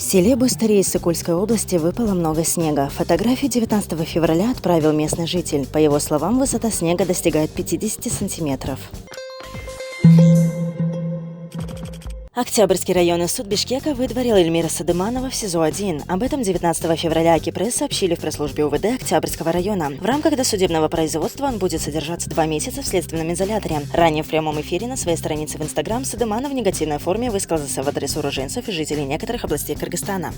селе Бустыри Сыкульской области выпало много снега. Фотографию 19 февраля отправил местный житель. По его словам, высота снега достигает 50 сантиметров. Октябрьский районный суд Бишкека выдворил Эльмира Садыманова в СИЗО-1. Об этом 19 февраля АКИ-пресс сообщили в пресс-службе УВД Октябрьского района. В рамках досудебного производства он будет содержаться 2 месяца в следственном изоляторе. Ранее в прямом эфире на своей странице в Инстаграм Садыманов в негативной форме высказался в адрес уроженцев и жителей некоторых областей Кыргызстана.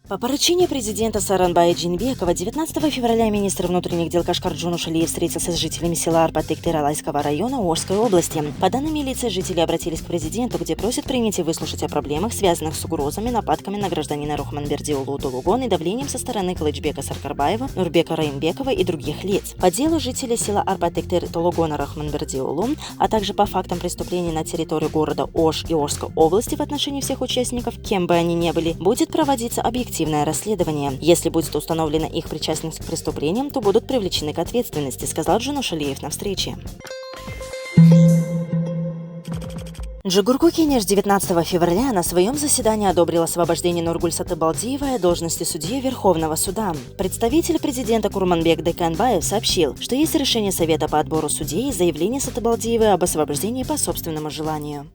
По поручению президента Сооронбая Джейнбекова 19 февраля министр внутренних дел Кашкарджон Ушалиев встретился с жителями села Арбатыктыр Алайского района Орской области. По данным милиции, жители обратились к президенту, где просят принять и выслушать о проблемах, связанных с угрозами, нападками на гражданина Рухманбердиулу Толугон и давлением со стороны Кылычбека Саркарбаева, Нурбека Раимбекова и других лиц. По делу жителей села Арбатыктыр Толугона Рухманбердиулу, а также по фактам преступлений на территории города Ош и Орской области в отношении всех участников, кем бы они ни были, будет проводиться объективное расследование. Если будет установлена их причастность к преступлениям, то будут привлечены к ответственности, сказал Джон Ушалиев на встрече. Джугурку Кенеш 19 февраля на своем заседании одобрил освобождение Нургуль Сатыбалдиевой от должности судьи Верховного суда. Представитель президента Курманбек Деканбаев сообщил, что есть решение Совета по отбору судей и заявление Сатыбалдиевой об освобождении по собственному желанию.